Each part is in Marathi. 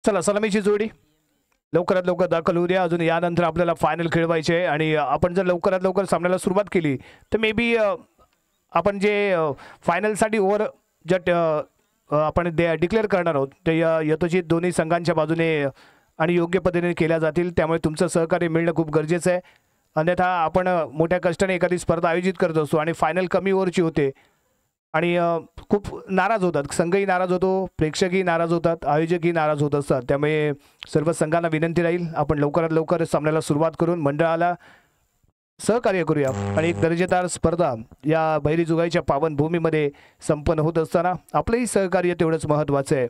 चला सलामीची जोडी लवकरात लवकर दाखल होऊ द्या. अजून यानंतर आपल्याला फायनल खेळवायचे आणि आपण जर लवकरात लवकर सामन्याला सुरुवात केली तर मे बी आपण जे फायनलसाठी ओव्हर जे आपण डिक्लेअर करणार आहोत ते यथोचित दोन्ही संघांच्या बाजूने आणि योग्य पद्धतीने केल्या जातील. त्यामुळे तुमचं सहकार्य मिळणं खूप गरजेचं आहे. अन्यथा आपण मोठ्या कष्टाने एखादी स्पर्धा आयोजित करत असतो आणि फायनल कमी ओव्हरची होते आणि खूप नाराज होतात. संघही नाराज होतो, प्रेक्षकही नाराज होतात, आयोजकही नाराज होत असतात. त्यामुळे सर्व संघांना विनंती राहील आपण लवकरात लवकर सामन्याला सुरुवात करून मंडळाला सहकार्य करूया आणि एक दर्जेदार स्पर्धा या भैरीजुगाईच्या पावनभूमीमध्ये संपन्न होत असताना आपलंही सहकार्य तेवढंच महत्त्वाचं आहे.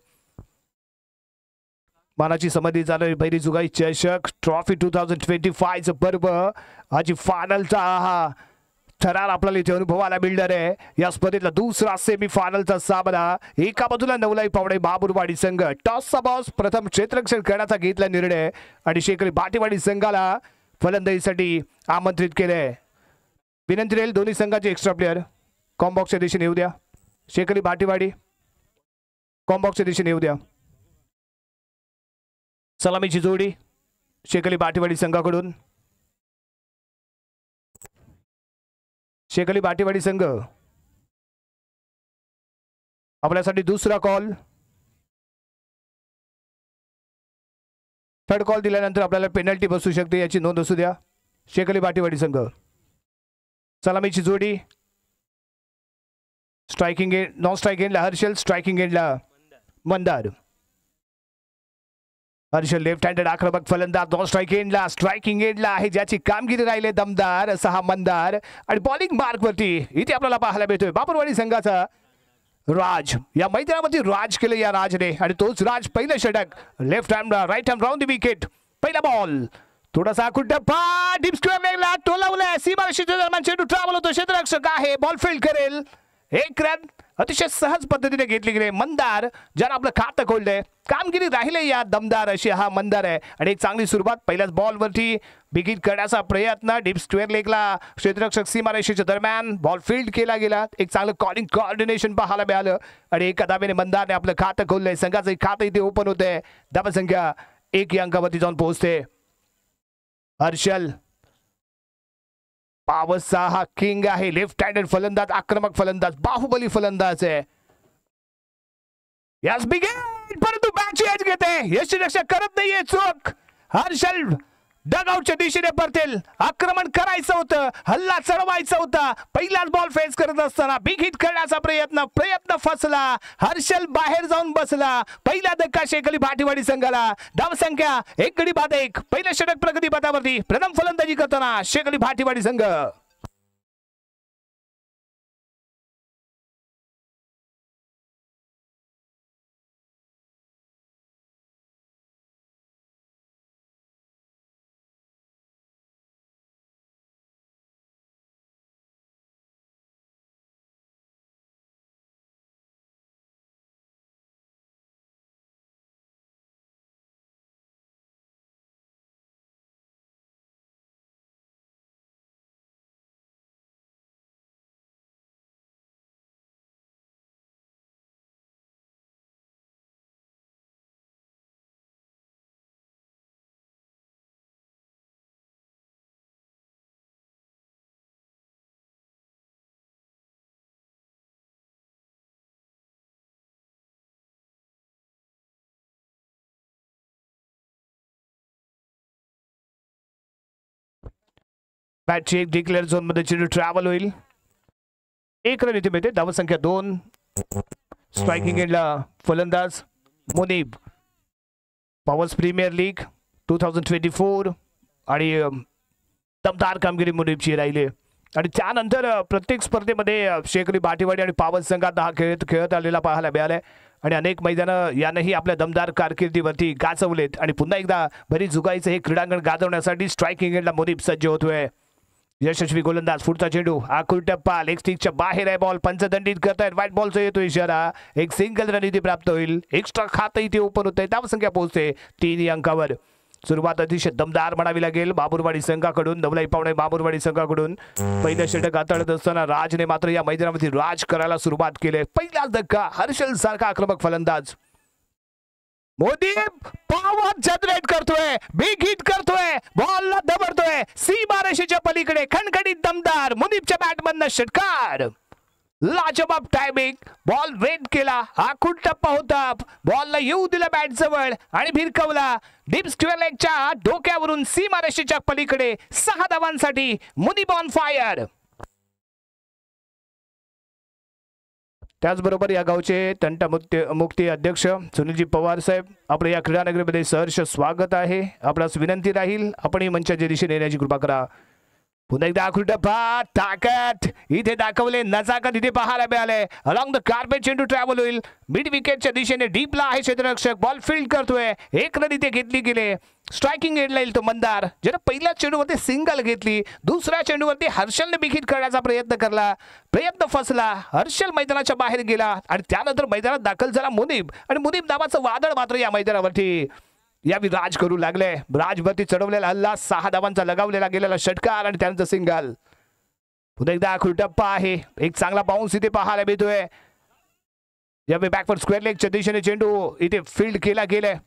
मानाची समाधी झाली भैरीजुगाई चषक ट्रॉफी 2025 पर्व आजची फायनलचा हा थरार आपल्याला इथे अनुभवायला मिळणार आहे. या स्पर्धेतला दुसरा सेमी फायनलचा सामना एका बाजूला नवलाई पावडे बाबुरवाडी संघ टॉसचा बॉस प्रथम क्षेत्ररक्षण करण्याचा घेतला निर्णय आणि शेखरी भाटीवाडी संघाला फलंदाजीसाठी आमंत्रित केले. विनंती राहील दोन्ही संघाचे एक्स्ट्रा प्लेयर कॉम्बॉक्सच्या दिशेने येऊ द्या. शेखरी भाटीवाडी कॉम्बॉक्सच्या दिशेने येऊ द्या. सलामीची जोडी शेखली भाटीवाडी संघाकडून. शेखली भाटीवाडी संघ आपल्यासाठी दुसरा कॉल. थर्ड कॉल दिल्यानंतर आपल्याला पेनल्टी बसू शकते याची नोंद असू द्या. शेखली भाटीवाडी संघ सलामीची जोडी. स्ट्रायकिंग एंड नॉन स्ट्राइक एंडला हर्षल, स्ट्रायकिंग एंडला मंदार. हर्षल लेफ्ट हँडेड आक्रमक फलंदाज नॉन स्ट्राइक एंडला, स्ट्रायकिंग एंडला आहे ज्याची कामगिरी राहिले दमदार असा हा मंदार आणि बॉलिंग मार्कवरती इथे आपल्याला पाहायला मिळतोय बाबुरवाडी संघाचा राज. या मैदानामध्ये राज केलं या राजने आणि तोच राज पहिलं षटक left hand right hand round the wicket. पहिला बॉल थोडासा कुठप्पा डीप स्क्वेअर लेगला टोलवलाय सीमारेषेच्या दरम्यान चेंडू ट्रॅव्हल होतो. क्षेत्ररक्षक आहे बॉल फील्ड करेल. एक रन अतिशय सहज पद्धतीने घेतली गेली. मंदार ज्यानं आपलं खातं खोललंय कामगिरी राहिले या दमदार अशी हा मंदार आहे आणि एक चांगली सुरुवात पहिल्याच बॉलवरती बिगिट करण्याचा प्रयत्न डीप स्क्वेअर लेगला क्षेत्ररक्षक सीमारेषेच्या दरम्यान बॉल फील्ड केला गेला. एक चांगलं कॉलिंग कोऑर्डिनेशन पाहायला मिळालं आणि एका धावेने मंदारने आपलं खातं खोललंय. संघाचं खातं इथे ओपन होतंय. धावसंख्या 1 या अंकावरती जाऊन पोहोचते. हर्षल पावसचा हा किंग आहे लेफ्ट हँडेड फलंदाज आक्रमक फलंदाज बाहुबली फलंदाज आहे. यस बिगेट परंतु बॅटची एज घेते. यष्टीरक्षक करत नाहीये चूक. हर्षल डगआउटच्या दिशेने परतेल. आक्रमण करायचं होतं, हल्ला चढवायचा होता. पहिलाच बॉल फेस करत असताना बिग हिट करण्याचा प्रयत्न फसला. हर्षल बाहेर जाऊन बसला. पहिला धक्का शेखली भाटीवाडी संघाला. धावसंख्या 1-1. पहिलं षटक प्रगती पथावरती प्रथम फलंदाजी करताना शेखली भाटीवाडी संघ. बॅटची एक डिक्लेअर झोन मध्ये चेंडू ट्रॅव्हल होईल. 1 रन इथे मिळते. धावसंख्या 2. स्ट्रायकिंग एंडला फलंदाज मुनीब. पॉवर्स प्रीमियर लीग 2024 आणि दमदार कामगिरी मुनीबची राहिली आणि त्यानंतर प्रत्येक स्पर्धेमध्ये शेखरी भाटीवाडी आणि पॉवर्स संघात हा खेळत आलेला पाहायला मिळालाय आणि अनेक मैदानं यानंही आपल्या दमदार कारकिर्दीवरती गाजवलेत आणि पुन्हा एकदा भैरीजुगाईचं हे क्रीडांगण गाजवण्यासाठी स्ट्रायकिंग एंडला मुनीब सज्ज होतोय. यशस्वी गोलंदाज पुढचा चेंडू आकुल टप्पा लेग स्टिकच्या बाहेर आहे. बॉल पंचदंडित करतायत. व्हाईट बॉलचा येतो इशारा. एक सिंगल रन इथे प्राप्त होईल. एक्स्ट्रा खातं इथे ओपन होत आहे. धावसंख्या पोहोचते 3 या अंकावर. सुरुवात अतिशय दमदार म्हणावी लागेल बाबुरवाडी संघाकडून. नवलाई पावणे बाबुरवाडी संघाकडून पहिलं षटक हाताळत असताना राजने मात्र या मैदानामध्ये राज करायला सुरुवात केली. पहिलाच धक्का हर्षल सारखा आक्रमक फलंदाज मुनीब पॉवर जनरेट करतोय, बिग हिट करतोय, बॉलला दबडतोय सीमारेषेच्या पलीकडे, खणखणीत दमदार मुनीबच्या बॅटमधनं षटकार. लाजवाब टायमिंग, बॉल वेट केला, आखूड टप्पा होता, बॉलला येऊ दिला बॅट जवळ आणि भिरकवला. डीप स्क्वेअर लेगच्या डोक्यावरून सीमारेषेच्या पलीकडे 6 धावांसाठी मुनीब ऑन फायर. त्याचबरोबर या गावचे तंटामुक्ती अध्यक्ष सुनीलजी पवार साहेब, आपल्या या क्रीडानगरीमध्ये सहर्ष स्वागत आहे. आपणास विनंती राहील आपण मंचाच्या दिशेने येण्याची कृपा करा. पुन्हा एकदा आखूड टप्पा, ताकद इथे दाखवले, नजाकत इथे पाहायला मिळाले. अलॉंग द कार्पेट चेंडू ट्रॅव्हल होईल, मिड विकेटच्या दिशेने डीपला आहे क्षेत्ररक्षक, बॉल फील्ड करतोय, 1 रन इथे घेतली गेले. स्ट्रायकिंग एंडला येईल तो मंदार, ज्याने पहिल्या चेंडूवरती सिंगल घेतली, दुसऱ्या चेंडूवरती हर्षलने बिग हिट करण्याचा प्रयत्न करला, प्रयत्न फसला, हर्षल मैदानाच्या बाहेर गेला आणि त्यानंतर मैदानात दाखल झाला मुनीब. आणि मुनीब नावाचं वादळ मात्र या मैदानावरती यावी राज करू लागले. राजवरती चढवलेला हल्ला, 6 धावांचा लगावलेला गेलेला षटकार आणि त्यानंतर सिंगल. पुन्हा एकदा आखूड टप्पा आहे, एक चांगला बाउन्स इथे पाहायला मिळतोय. यावेळी बॅकवर्ड स्क्वेअर लेगच्या दिशेने चेंडू इथे फील्ड केला गेलाय.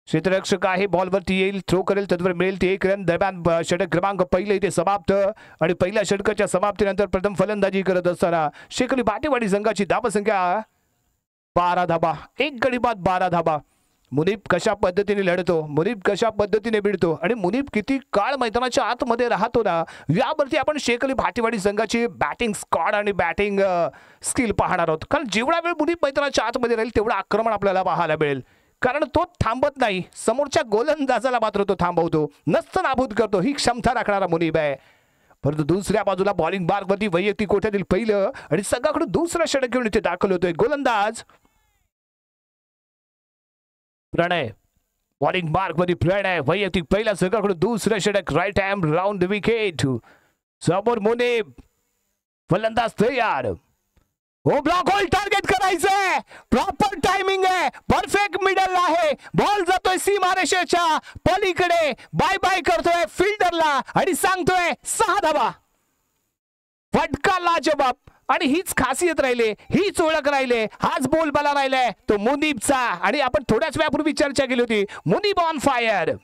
क्षेत्ररक्षक आहे, बॉलवरती येईल, थ्रो करेल, तत्वर मिळेल ती 1 रन. दरम्यान षटक क्रमांक पहिले इथे समाप्त आणि पहिल्या षटकाच्या समाप्तीनंतर प्रथम फलंदाजी करत असताना शेखली भाटेवाडी संघाची धावसंख्या 12 धाबा, 1 गडी बाद 12 धाबा. मुनीब कशा पद्धतीने लढतो, मुनीब कशा पद्धतीने भिडतो आणि मुनीब किती काळ मैदानाच्या आतमध्ये राहतो ना, यावरती आपण शेखली भाटेवाडी संघाची बॅटिंग स्क्वॉड आणि बॅटिंग स्किल पाहणार आहोत. कारण जेवढा वेळ मुनीब मैदानाच्या आतमध्ये राहील तेवढं आक्रमण आपल्याला पाहायला मिळेल. कारण तो थांबत नाही, समोरच्या गोलंदाजाला मात्र तो थांबवतो, नसतं नाबूद करतो. ही क्षमता राखणारा मुनीब आहे. परंतु दुसऱ्या बाजूला बॉलिंग मार्गवरती वैयक्तिक कोट्यातील पहिलं आणि सगळ्याकडून दुसरं षटक घेऊन इथे दाखल होतोय गोलंदाज प्रणय. बॉलिंग मार्क मध्ये प्रणय, वैयक्तिक पहिला, सगळ्याकडून दुसरं षटक, राईट हँड राऊंड विकेट. समोर मुनीब, फलंदाज तयार. हो, ब्लॉक होईल, टार्गेट करायचंय, प्रॉपर टायमिंग आहे, परफेक्ट मिडल आहे, बॉल जातोय सीमारेषेच्या पलीकडे, बाय बाय करतोय फिल्डरला आणि सांगतोय 6 धावा. फटका लाजवाब. आणि हीच खासियत राहिले, हीच ओळख राहिले, हाच बोलबाला राहिलाय तो मुनीबचा. आणि आपण थोड्याच वेळापूर्वी चर्चा केली होती, मुनीब ऑन फायर.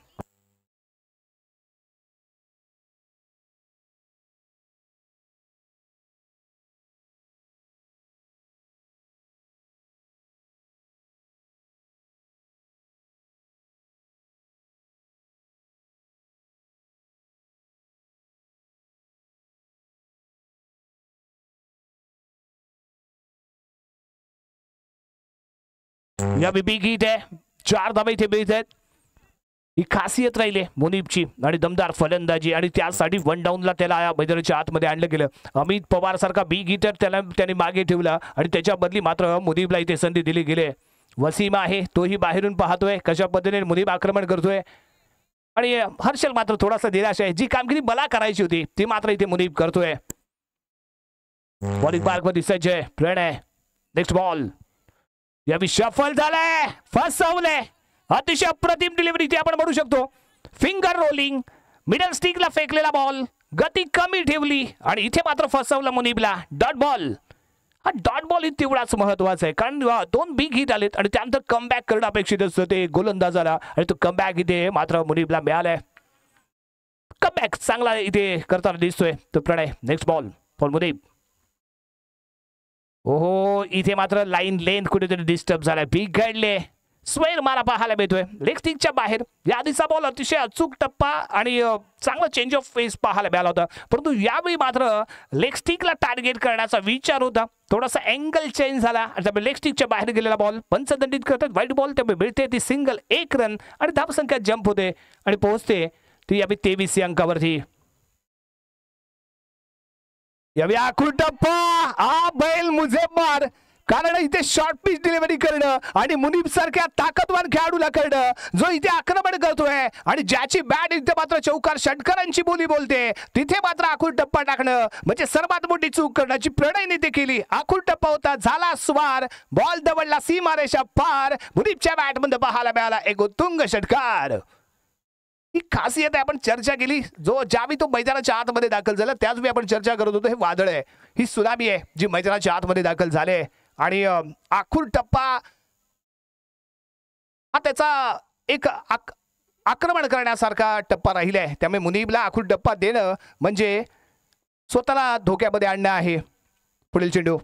या बिग हिट आहे, 4 धावा इथे मिळत आहेत. ही खासियत राहिली मुनीबची आणि दमदार फलंदाजी आणि त्यासाठी 1 डाऊनला त्याला या मैदानाच्या आतमध्ये आणलं गेलं. अमित पवार सारखा बिग हिटर त्याने मागे ठेवला आणि त्याच्या बदली मात्र मुनीबला इथे संधी दिली गेली. वसीम आहे, तोही बाहेरून पाहतोय कशा पद्धतीने मुनीब आक्रमण करतोय आणि हर्षल मात्र थोडासा निराश आहे. जी कामगिरी मला करायची होती ती मात्र इथे मुनीब करतोय. बॉलिंग मार्क मध्ये सज्ज आहे प्रणय. नेक्स्ट बॉल यावी सफल झालाय, फसवलंय, अतिशय अप्रतिम डिलिव्हरी इथे आपण म्हणू शकतो. फिंगर रोलिंग, मिडल स्टिकला फेकलेला बॉल, गती कमी ठेवली आणि इथे मात्र फसवलं मुनीबला. डॉट बॉल, हा डॉट बॉल ही तेवढाच महत्वाचा आहे कारण 2 बिग हिट आलेत आणि त्यानंतर कमबॅक करणं अपेक्षित असतं ते गोलंदाजाला आणि तो कमबॅक इथे मात्र मुनीबला मिळालाय. कमबॅक चांगला इथे करताना दिसतोय तो Pranay. Next ball for Munib. ओहो, इथे मात्र लाईन लेंथ कुठेतरी डिस्टर्ब झालाय, बिघडले, स्वेर मारा पाहायला मिळतोय लेग स्टिकच्या बाहेर. या आधीचा बॉल अतिशय अचूक टप्पा आणि चांगला चेंज ऑफ फेस पाहायला मिळाला होता, परंतु यावेळी मात्र लेग स्टिकला टार्गेट करण्याचा विचार होता, थोडासा अँगल चेंज झाला आणि त्यामुळे लेग स्टिकच्या बाहेर गेलेला बॉल पंचदंडित करतात. व्हाईट बॉल त्यामुळे मिळते ती सिंगल, 1 रन आणि धावसंख्या जंप होते आणि पोहोचते ती यावेळी 23 अंकावरती. यावेळी आखूड टप्पा, आ बैल मुझे मार, कारण इथे शॉर्ट पिच डिलिव्हरी करणं आणि मुनीब सारख्या ताकदवान खेळाडूला करणं जो इथे आक्रमण करतोय आणि ज्याची बॅट इथे मात्र चौकार षटकारांची बोली बोलते, तिथे मात्र आखूड टप्पा टाकणं म्हणजे सर्वात मोठी चूक करण्याची प्रणयने ते केली. आखूड टप्पा होता, झाला स्वार, बॉल दवडला सीमारेषा पार, मुनीबच्या बॅटमध्ये पाहायला मिळाला एक उत्तुंग षटकार. ही खासियत आहे, आपण चर्चा केली, जो ज्यावेळी तो मैदानाच्या आतमध्ये दाखल झाला त्याच वेळी आपण चर्चा करत होतो. हे वादळ आहे, ही सुनामी आहे जी मैदानाच्या आतमध्ये दाखल झाले आणि आखूड टप्पा हा त्याचा एक आक्रमण करण्यासारखा टप्पा राहिलाय, त्यामुळे मुनीबला आखूड टप्पा देणं म्हणजे स्वतःला धोक्यामध्ये आणणं आहे. पुढील चेंडू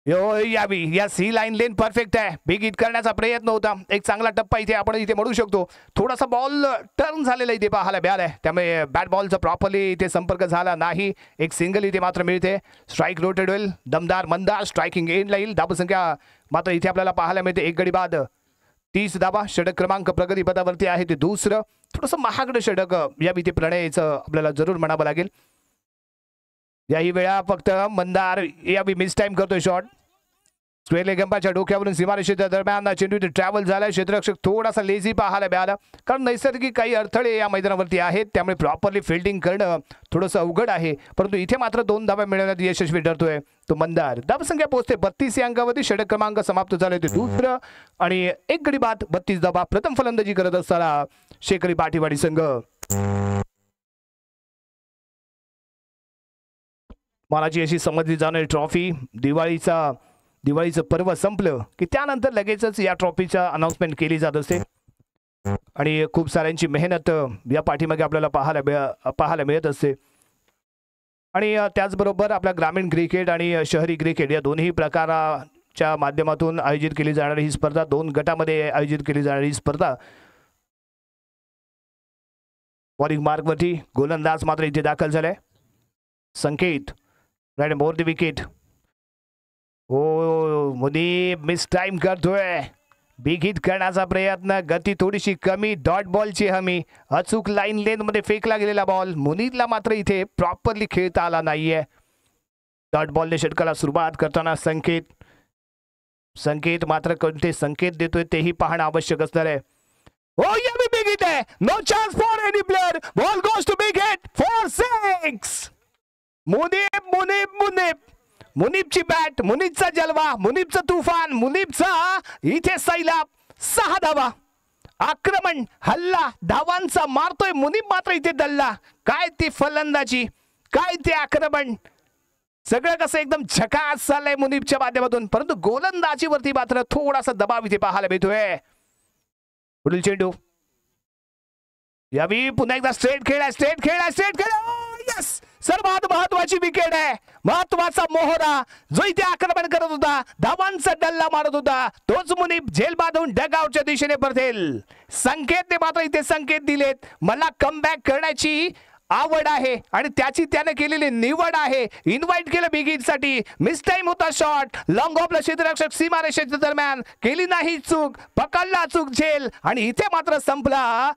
यावी, या सी लाईन लेन परफेक्ट आहे. बिग हिट करण्याचा प्रयत्न होता, एक चांगला टप्पा इथे आपण इथे म्हणू शकतो. थोडासा बॉल टर्न झालेला इथे पाहायला मिळालाय, त्यामुळे बॅट बॉलचा प्रॉपरली इथे संपर्क झाला नाही. एक सिंगल इथे मात्र मिळते. स्ट्राईक रोटेड होईल, दमदार मंदार स्ट्रायकिंग एंड येईल. धावसंख्या मात्र इथे आपल्याला पाहायला मिळते 1 गडी बाद 30 धावा. षटक क्रमांक प्रगतीपथावरती आहे ते दुसरं. थोडंसं महागडं षटक या इथे प्रणयचं आपल्याला जरूर म्हणावं लागेल. याही वेळा फक्त मंदार यावी मिस टाइम करतोय शॉट. स्वेलेगंपाच्या डोक्यावरून सीमारेषेच्या दरम्यान चेंडू ट्रॅव्हल झाला. क्षेत्ररक्षक थोडासा लेझी पाहायला मिळाला, कारण नैसर्गिक काही अडथळे या मैदानावरती आहेत, त्यामुळे प्रॉपरली फिल्डिंग करणं थोडंसं अवघड आहे. परंतु इथे मात्र 2 धावा मिळवण्यात यशस्वी ठरतोय तो मंदार. धावसंख्या पोहोचते 32 या अंकावरती. षटक क्रमांक समाप्त झाले ते दुसरं आणि 1 गडी बाद 32 धावा. प्रथम फलंदाजी करत असताना शेखरी पाटीवाडी संघ. मानाची अशी समजली जाणारी ट्रॉफी, दिवाळीचं पर्व संपलं की त्यानंतर लगेचच या ट्रॉफीचा अनाउन्समेंट केली जात असते आणि खूप साऱ्यांची मेहनत या पाठीमागे आपल्याला पाहायला मिळत असते. आणि त्याचबरोबर आपल्या ग्रामीण क्रिकेट आणि शहरी क्रिकेट या दोन्ही प्रकाराच्या माध्यमातून आयोजित केली जाणारी ही स्पर्धा, 2 गटामध्ये आयोजित केली जाणारी ही स्पर्धा. बॉलिंग मार्कवरती गोलंदाज मात्र इथे दाखल झालाय. संकेत राईट मोर द विकेट. हो मुनीब मिस टाइम करतोय. बिग हिट करण्याचा प्रयत्न, गती थोडीशी कमी, डॉट बॉलची हमी. अचूक लाईन लेन मध्ये फेकला गेलेला बॉल मुनीबला मात्र इथे प्रॉपरली खेळता आला नाहीये. डॉट बॉलने षटकाला सुरुवात करताना संकेत मात्र कोणते संकेत देतोय तेही पाहणं आवश्यक असणार आहे. Oh, yeah, big hit है. No chance for any player. Ball goes to big hit for 6. मुनीबची bat, मुनीबचा जलवा, मुनीबचं तुफान, मुनीबचा इथे सैलाब. 6 धावा. आक्रमण, हल्ला, धावांचा मारतोय मुनीब, मात्र इथे दल्ला. काय ती फलंदाजी, काय ते आक्रमण, सगळं कसं एकदम झकास चाललंय मुनीबच्या माध्यमातून. परंतु गोलंदाजीवरती मात्र थोडासा दबाव इथे पाहायला मिळतोय. पुढील चेंडू यावी, पुन्हा एकदा स्ट्रेट खेळ. यस, सर्वात महत्वाची विकेट आहे, महत्वाचा मोहरा जो इथे आक्रमण करत होता, धावांचा डल्ला मारत होता, तोच मुनीब झेल बांधून डगआउटच्या दिशेने परतेल. संकेतने मात्र इथे संकेत दिलेत, मला कमबॅक करण्याची आवड आहे आणि त्याची त्याने केलेली निवड आहे. इन्व्हाइट केलं बिग हिटसाठी. मिस टाइम होता शॉट, लॉंग ऑफला क्षेत्ररक्षक सीमारेषेच्या दरम्यान केली नाही चूक, पकडला चूक झेल आणि इथे मात्र संपला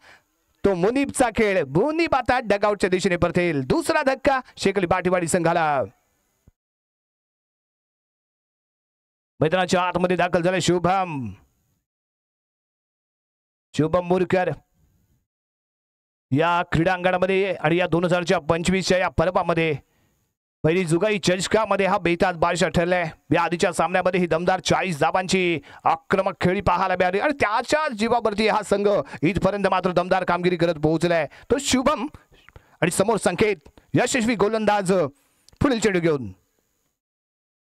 तो मुनीबचा खेळ. मुनीब आता डगआउटच्या दिशेने परतेल. दुसरा धक्का शेखली पाटीवाडी संघाला. मैदानाच्या आतमध्ये दाखल झाले शुभम मुरकर या क्रीडांगणामध्ये आणि या 2025च्या या पर्वामध्ये पहिली जुगाई चषकामध्ये हा बेताज बादशाह ठरलाय. या आधीच्या सामन्यामध्ये ही दमदार 40 धावांची आक्रमक खेळी पाहायला मिळाली आणि त्याच्या जीवावरती हा संघ इथपर्यंत मात्र दमदार कामगिरी करत पोहोचलाय. तो शुभम आणि समोर संकेत, यशस्वी गोलंदाज. पुढील चेंडू घेऊन,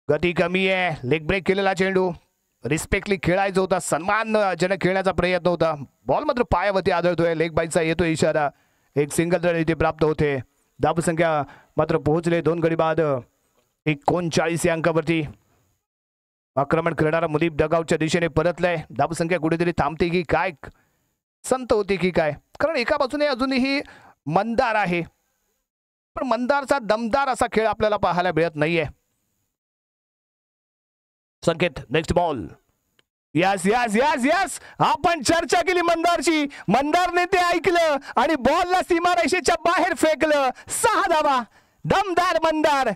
गती कमी आहे, लेग ब्रेक केलेला चेंडू, रिस्पेक्टली खेळायचा होता, सन्मानजनक खेळण्याचा प्रयत्न होता. बॉल मात्र पायावरती आदळतोय, लेग बाईचा येतोय इशारा. एक सिंगल रन इथे प्राप्त होते. धावसंख्या मात्र पोहोचले 2 गडी बाद 39 या अंकावरती. आक्रमण करणारा मुनीब डगआउटच्या दिशेने परतलाय. धावसंख्या कुठेतरी थांबते की काय, संत होते की काय, कारण एका बाजूने अजूनही मंदार आहे, पण मंदारचा दमदार असा खेळ आपल्याला पाहायला मिळत नाहीये. संकेत, नेक्स्ट बॉल. यस आपण चर्चा केली मंदारची, मंदारने ते ऐकलं आणि बॉलला सीमारेषेच्या बाहेर फेकलं. 6 धावा. दमदार मंदार,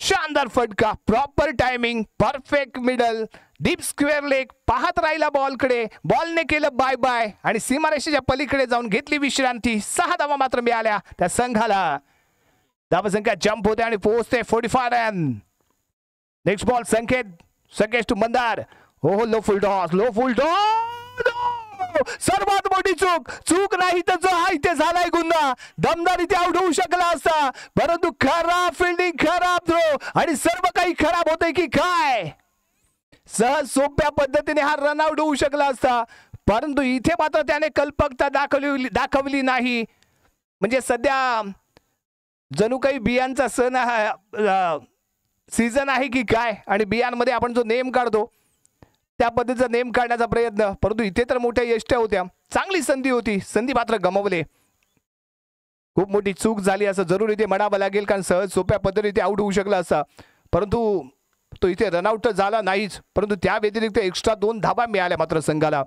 शानदार फटका, proper timing, perfect middle, deep square leg. पाहत राहिला बॉलकडे, बॉलने केलं बाय बाय आणि सीमारेषेच्या पलीकडे जाऊन घेतली विश्रांती. 6 धावा मात्र मिळाल्या त्या संघाला. धावसंख्या जंप होते आणि पोहोचते 45 run. Next ball Sanket to Mandar. हो लो फुल टॉस. सर्वात मोठी चूक नाही तर जो आहे ते झालाय गुन्हा. दमदार इथे आउट होऊ शकला असता, परंतु खराब फिल्डिंग, खराब थ्रो आणि सर्व काही खराब होते की काय. सहज सोप्या पद्धतीने हा रनआउट होऊ शकला असता, परंतु इथे मात्र त्याने कल्पकता दाखवली नाही. म्हणजे सध्या जणू काही बियांचा सण सीझन आहे की काय, आणि बियांमध्ये आपण जो नेम काढतो त्या पद्धतीचा नेम काढण्याचा प्रयत्न, परंतु इथे तर मोठ्या यष्ट्या होत्या. चांगली संधी होती, संधी मात्र गमावले. खूप मोठी चूक झाली असं जरूर इथे म्हणावं लागेल, कारण सहज सोप्या पद्धतीने आउट होऊ शकला असता, परंतु तो इथे रनआउट तर झाला नाहीच, परंतु त्या व्यतिरिक्त एक्स्ट्रा 2 धाबा मिळाल्या मात्र संघाला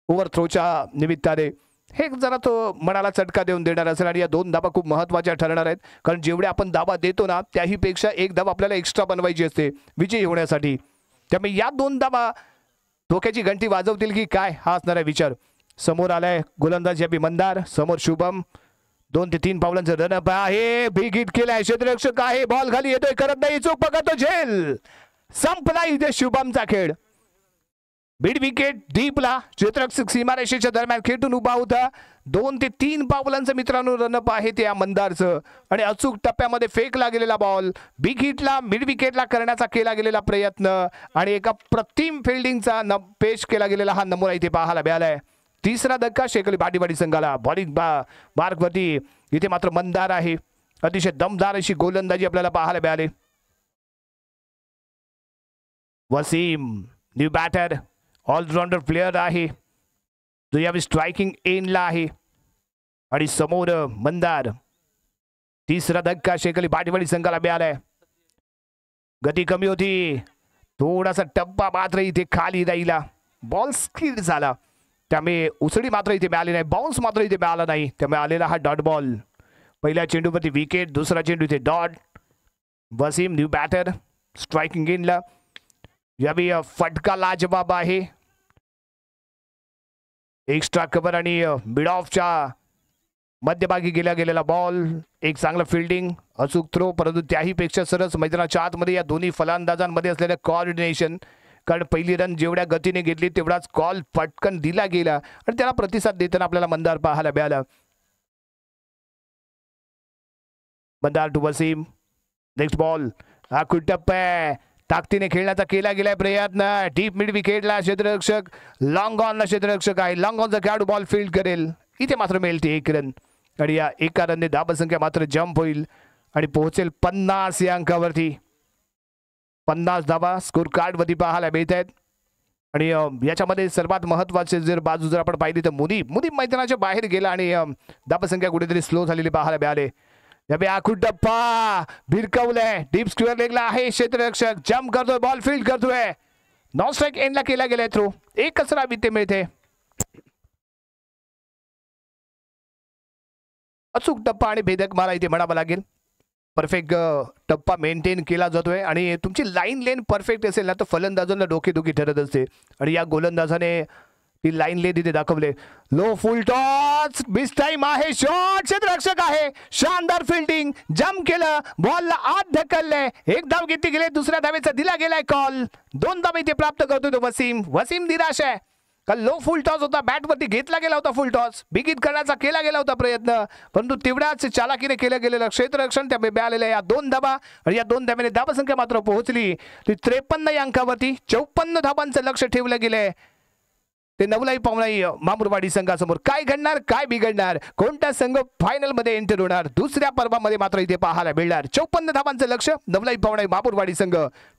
ओव्हरथ्रोच्या निमित्ताने. हे जरा तो मनाला चटका देऊन देणार असेल, आणि या 2 धाबा खूप महत्त्वाच्या ठरणार आहेत, कारण जेवढे आपण धाबा देतो ना त्याही पेक्षा 1 धाबा आपल्याला एक्स्ट्रा बनवायची असते विजयी होण्यासाठी. त्यामुळे या 2 धाबा धोक्याची घंटी वाजवतील की काय, हा असणारा विचार. समोर आलाय गोलंदाज याबी मंदार, समोर शुभम. 2 ते 3 पावलांचं रनअप आहे. बिग हिट केलाय क्षेत्ररक्षक आहे, बॉल खाली येतोय, करत नाही, चूक पकडतो, झेल. संपला इथे शुभमचा खेळ. मिड विकेट डीपला क्षेत्ररक्षक सीमारेषेच्या दरम्यान खेटून उभा होता. 2 ते 3 पावलांचं मित्रांनो रनअप आहे त्या मंदारचं, आणि अचूक टप्प्यामध्ये फेकला गेलेला बॉल बिग हिटला मिड विकेटला करण्याचा केला गेलेला प्रयत्न, आणि एका प्रतिम फिल्डिंगचा पेश केला गेलेला हा नमुना इथे पाहायला मिळालाय. तिसरा धक्का शेकली भाटीवाडी संघाला. बॉलिंग मार्कवरती इथे मात्र मंदार आहे. अतिशय दमदार अशी गोलंदाजी आपल्याला पाहायला मिळाली. Wasim new batter, all rounder player आहे, जो यावेळी स्ट्रायकिंग एंडला आहे, आणि समोर मंदार. तिसरा धक्का शेकली भाटीवाडी संघाला मिळालाय. गती कमी होती, थोडासा टप्पा मात्र इथे खाली राहिला, बॉल स्किड झाला, त्यामुळे उसळी मात्र इथे मिळाली नाही, बाउन्स मात्र इथे मिळाला नाही, त्यामुळे आलेला हा डॉट बॉल. पहिल्या चेंडूवरती विकेट, दुसरा चेंडू इथे dot. Wasim new batter, striking एंडला. यावेळी फटका लाजवाब आहे. एक्स्ट्रा कव्हर आणि मिड ऑफच्या मध्यभागी गेलेला बॉल. एक चांगलं फिल्डिंग, अचूक थ्रो, परंतु त्याही पेक्षा सरस मैदानाच्या आतमध्ये या दोन्ही फलंदाजांमध्ये असलेलं कॉर्डिनेशन. कारण पहिली रन जेवढ्या गतीने घेतली तेवढाच कॉल पटकन दिला गेला, आणि त्याला प्रतिसाद देताना आपल्याला मंदार पाहायला मिळाला. Mandar to Wasim. Next ball, हा टप्पा ताकदीने खेळण्याचा केला गेलाय प्रयत्न. डीप मिड विकेटला क्षेत्ररक्षक, लॉंग ऑनला क्षेत्ररक्षक आहे, लॉंग ऑनचा खेळाडू बॉल फील्ड करेल, इथे मात्र मिळते 1 रन, आणि या 1 रनने धावसंख्या मात्र जंप होईल आणि पोहोचेल 50 या अंकावरती. 50 धावा स्कोर कार्ड वरती पाहायला मिळत आहेत. आणि याच्यामध्ये सर्वात महत्वाचे जर बाजू जर आपण पाहिली तर मुनीब मैदानाच्या बाहेर गेला, आणि धावसंख्या कुठेतरी स्लो झालेली पाहायला मिळाले. टप्पा भिरकवलंय, डीप स्क्वेअर लेगला आहे क्षेत्ररक्षक, जम्प करतोय, बॉल फील्ड करतोय, नॉन स्ट्राइक एंडला केला गेलाय थ्रो. 1 रन इथे मिळते. अचूक टप्पा आणि भेदक मारा इथे म्हणावं लागेल. परफेक्ट टप्पा मेंटेन केला जातोय, आणि तुमची लाईन लेन परफेक्ट असेल ना तर फलंदाजांना डोकेदुखी ठरत असते, आणि या गोलंदाजाने ती लाईन लेन इथे दाखवले. Low full toss, miss time आहे, शॉट, क्षेत्ररक्षक आहे, शानदार फिल्डिंग, जम्प केलं, बॉलला आत ढकललंय, 1 धाव घेतली गेले, दुसऱ्या धावेचा दिला गेलाय कॉल, 2 धाव इथे प्राप्त करतोय तो वसीम निराश आहे. काल लो फुल टॉस होता, बॅटवरती घेतला गेला होता फुल टॉस, बिगित करण्याचा केला गेला होता प्रयत्न, परंतु तेवढ्याच चालाकीने केलं गेलेलं क्षेत्ररक्षण त्यामुळे मिळालेल्या या 2 धावा, आणि या 2 धाव्याने धावसंख्या मात्र पोहोचली ती 53 या अंकावरती. 54 धावांचं लक्ष ठेवलं गेलंय ते नवलाई पावणाई मामुरवाडी संघासमोर. काय घडणार, काय बिघडणार, कोणता संघ फायनल मध्ये एंटर होणार, दुसऱ्या पर्वामध्ये मात्र इथे पाहायला मिळणार. 54 धावांचं लक्ष, नवलाई पावणाई मामुरवाडी संघ.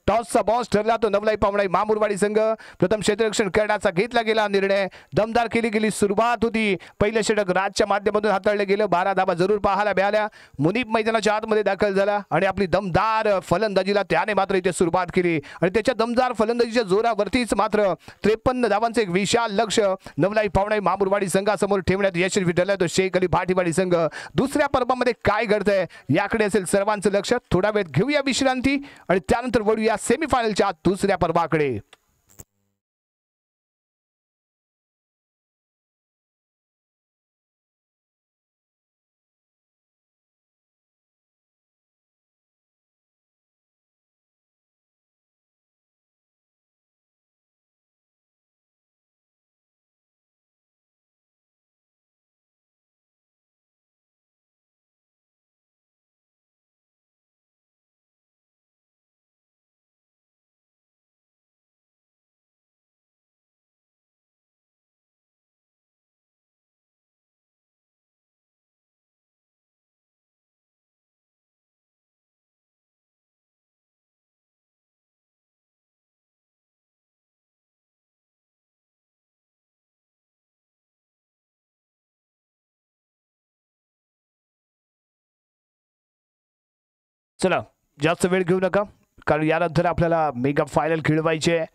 टॉसचा बॉस ठरला तो नवलाई पावणाई मामुरवाडी संघ. प्रथम क्षेत्ररक्षण करण्याचा घेतला गेला निर्णय, दमदार केली गेली सुरुवात होती. पहिलं षटक राजच्या माध्यमातून हाताळलं गेलं, 12 धावा जरूर पाहायला मिळाल्या. मुनीब मैदानाच्या आतमध्ये दाखल झाला, आणि आपली दमदार फलंदाजीला त्याने मात्र इथे सुरुवात केली, आणि त्याच्या दमदार फलंदाजीच्या जोरावरतीच मात्र 53 धावांचे एक विशाल लक्ष नवलाई पावणाई मामुरवाडी संघासमोर ठेवण्यात यशस्वी ठरला तो शेख अली भाटीवाडी संघ. दुसऱ्या पर्वामध्ये काय घडतंय याकडे असेल सर्वांचं लक्ष. थोडा वेळ घेऊया विश्रांती, आणि त्यानंतर वळूया सेमीफायनलच्या दुसऱ्या पर्वाकडे. चला जास्त वेळ घेऊ नका, कारण यानंतर आपल्याला मेगा फायनल खेळवायची आहे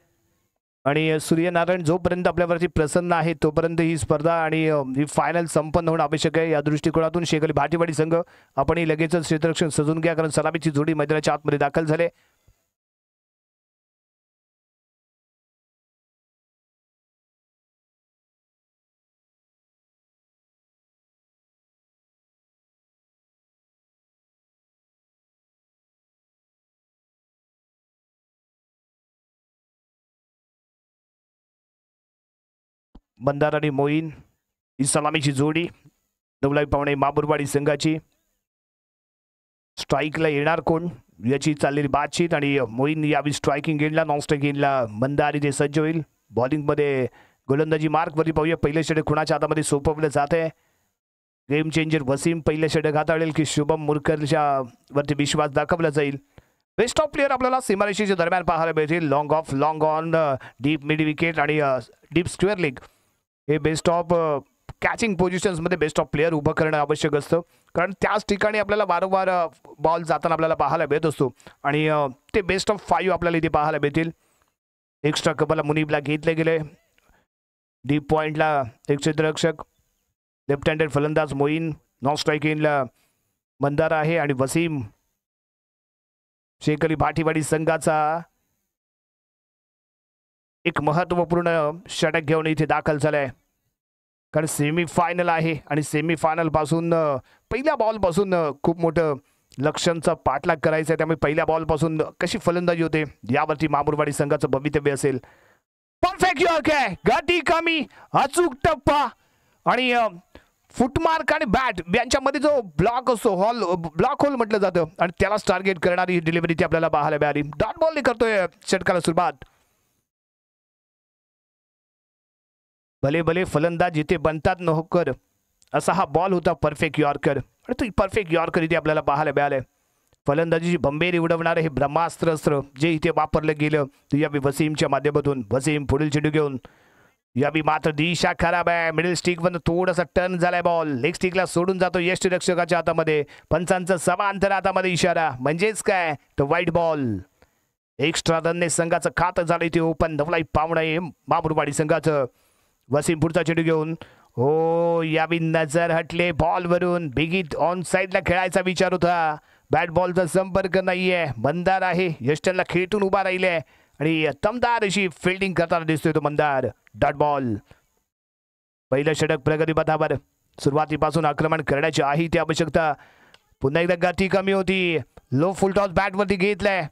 आणि सूर्यनारायण जोपर्यंत आपल्यावरती प्रसन्न आहे तोपर्यंत ही स्पर्धा आणि ही फायनल संपन्न होणं आवश्यक आहे. या दृष्टिकोनातून शेखली भाटीवाडी संघ आपणही लगेचच क्षेत्ररक्षण सजून घ्या, कारण सलामीची जोडी मैदानाच्या आतमध्ये दाखल झाले. मंदार आणि मोईन ही सलामीची जोडी, नवलाई पावणे माबुरवाडी संघाची. स्ट्राईकला येणार कोण याची चाललेली बातचीत आणि मोईन यावी स्ट्रायकिंग एंडला, नॉन स्ट्राईक एंडला मंदार इथे सज्ज होईल. बॉलिंगमध्ये गोलंदाजी मार्कवरती पाहूया. पहिलं षटक कुणाच्या हातामध्ये सोपवलं जात आहे. गेम चेंजर वसीम पहिलं षटक हाताळेल की शुभम मुरकरच्या वरती विश्वास दाखवला जाईल. बेस्ट ऑफ प्लेयर आपल्याला सीमारेषेच्या दरम्यान पाहायला मिळतील. Long off, long on, deep mid wicket आणि डीप स्क्वेअर लेग हे बेस्ट ऑफ कॅचिंग पोझिशन्समध्ये बेस्ट ऑफ प्लेयर उभं करणं आवश्यक असतं, कारण त्याच ठिकाणी आपल्याला वारंवार बॉल जाताना आपल्याला पाहायला मिळत असतो आणि ते बेस्ट ऑफ 5 आपल्याला इथे पाहायला मिळतील. एक्स्ट्रा कबला मुनीबला घेतले गेले. डीप पॉइंटला एक क्षेत्ररक्षक, लेफ्ट हँडेड फलंदाज मोईन, नॉन स्ट्राईक इनला मंदार आहे आणि वसीम शेखली भाटीवाडी संघाचा एक महत्वपूर्ण षटक घेऊन इथे दाखल झालाय, कारण सेमीफायनल आहे आणि सेमीफायनल पासून पहिल्या बॉल पासून खूप मोठं लक्ष्यांचा पाठलाग करायचा आहे. त्यामुळे पहिल्या बॉल पासून कशी फलंदाजी होते यावरती मामुरवाडी संघाचं भवितव्य असेल. परफेक्ट यॉर्क आहे, गती कमी, अचूक टप्पा आणि फुटमार्क आणि बॅट यांच्यामध्ये जो ब्लॉक असतो, ब्लॉक होल म्हटलं जातं आणि त्यालाच टार्गेट करणारी डिलिव्हरी ती आपल्याला पाहायला मिळाली. डॉट बॉलने करतोय षटकाला सुरुवात. भले भले फलंदाज जिथे बनतात नोकर असा हा बॉल होता परफेक्ट यॉर्कर आणि तो परफेक्ट यॉर्कर इथे आपल्याला पाहायला मिळालंय. फलंदाजीची भंबेरी उडवणारे हे ब्रह्मास्त्र जे इथे वापरलं गेलं ते यावी वसीमच्या माध्यमातून. वसीम पुढील चेंडू घेऊन, यावी मात्र दिशा खराब आहे. मिडल स्टिक वर थोडासा टर्न झालाय बॉल, लेग स्टिकला सोडून जातो यष्टीरक्षकाच्या हातामध्ये. पंचांचा समांतर हातामध्ये इशारा, म्हणजेच काय तो वाईट बॉल. एक्स्ट्रा रनने संघाचं खातं झालं इथे ओपन. नवलाई पावणे मामुरवाडी संघाचं. वसीम पुढचा चेंडू घेऊन, हो यावी नजर हटले बॉलवरून. बिगीत ऑन साईडला खेळायचा विचार होता, बॅट बॉलचा संपर्क नाहीये. मंदार आहे, यष्टनला खेटून उभा राहिले आणि दमदार अशी फिल्डिंग करताना दिसतोय तो मंदार. Dot ball. पहिलं षटक प्रगतीपथावर. सुरुवातीपासून आक्रमण करण्याची आहे ती आवश्यकता. पुन्हा एकदा गती कमी होती. लो फुल टॉस बॅटवरती घेतलाय.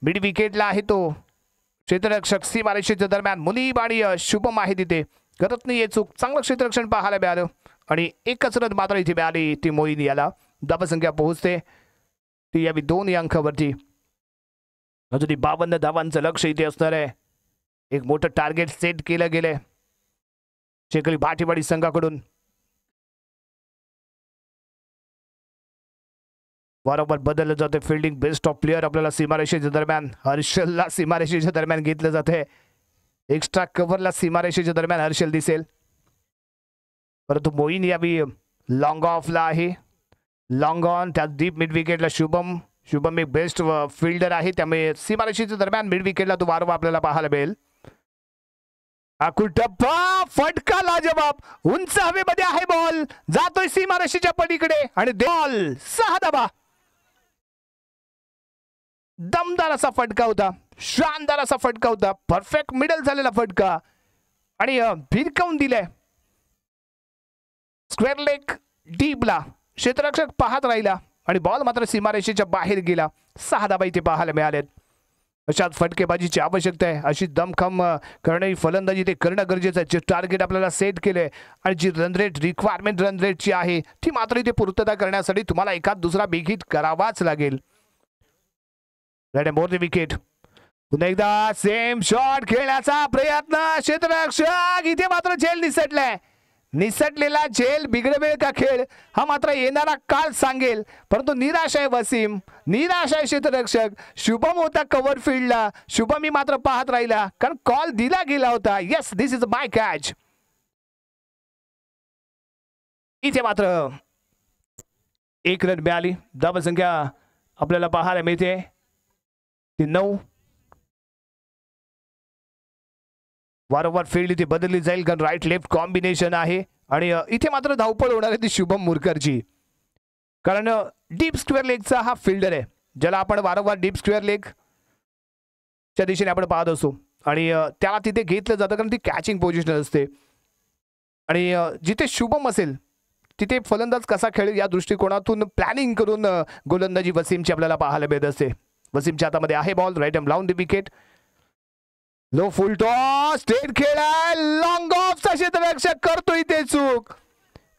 मिड विकेटला आहे तो क्षेत्ररक्षक. सीमारेषेच्या दरम्यान मुनीब आणि शुभम आहे तिथे. करत नाही चूक. चांगलं क्षेत्ररक्षण पाहायला मिळालं आणि एकच रन मात्र इथे मिळाली ती मोईन याला. धावसंख्या पोहोचते ती यावी 2 अंकावरती. अजून 52 धावांचं लक्ष इथे असणार आहे. एक मोठं टार्गेट सेट केलं गेलंय शेखली भाटीवाडी संघाकडून. वारंवार बदललं जातं फिल्डिंग. बेस्ट ऑफ प्लेयर आपल्याला सीमारेषेच्या दरम्यान हर्षलला सीमारेषेच्या दरम्यान घेतलं जाते. एक्स्ट्रा कव्हरला सीमारेषेच्या दरम्यान हर्षल दिसेल, परंतु मोईन यावी लॉंग ऑफला आहे. लॉंग ऑन, त्यात डीप मिड विकेटला शुभम. शुभम एक बेस्ट फिल्डर आहे, त्यामुळे सीमारेषेच्या दरम्यान मिड विकेटला तो वारंवार आपल्याला पाहायला मिळेल. टप्पा, फटका लाजवाब, उंच हवेमध्ये आहे बॉल, जातोय सीमारेषेच्या पलीकडे आणि बॉल 6 धावा. दमदार असा फटका होता, शानदार असा फटका होता. परफेक्ट मिडल झालेला फटका आणि भिरकावून दिलाय स्क्वेअर लेग डीपला. क्षेत्ररक्षक पाहत राहिला आणि बॉल मात्र सीमारेषेच्या बाहेर गेला. 6 धावा इथे पाहायला मिळालेत. अशात फटकेबाजीची आवश्यकता आहे. अशी दमखम करणारी फलंदाजी ते करणं गरजेचं आहे. जे टार्गेट आपल्याला सेट केलंय आणि जी रन रेट रिक्वायरमेंट रन रेटची आहे ती मात्र इथे पूर्तता करण्यासाठी तुम्हाला एखाद दुसरा बिग करावाच लागेल. More the wicket. पुन्हा एकदा सेम शॉट खेळण्याचा प्रयत्न. क्षेत्ररक्षक इथे मात्र झेल निसटलाय. निसटलेला झेल बिघडवेल का खेळ हा मात्र येणारा काळ सांगेल, परंतु निराश आहे वसीम, निराश आहे क्षेत्ररक्षक. शुभम होता कव्हर फील्डला, शुभमी मात्र पाहत राहिला कारण कॉल दिला गेला होता. Yes, this is my catch. इथे मात्र 1 रन मिळाली. धावसंख्या आपल्याला पाहायला मिळते ती 9. वारंवार फील्ड इथे बदलली जाईल कारण राईट लेफ्ट कॉम्बिनेशन आहे आणि इथे मात्र धावपळ होणार आहे ती शुभम मुरकरची, कारण डीप स्क्वेअर लेगचा हा फिल्डर आहे ज्याला आपण वारंवार डीप स्क्वेअर लेग च्या दिशेने आपण पाहत असतो आणि त्याला तिथे घेतलं जातं कारण ती कॅचिंग पोझिशन असते आणि जिथे शुभम असेल तिथे फलंदाज कसा खेळेल या दृष्टिकोनातून प्लॅनिंग करून गोलंदाजी वसीमची आपल्याला पाहायला मिळत असते. वसीमच्या हातामध्ये आहे बॉल, राईट हँड लावून the wicket. Low full toss, straight खेळाय, लॉंग ऑफचा क्षेत्ररक्षक करतो इथे चूक.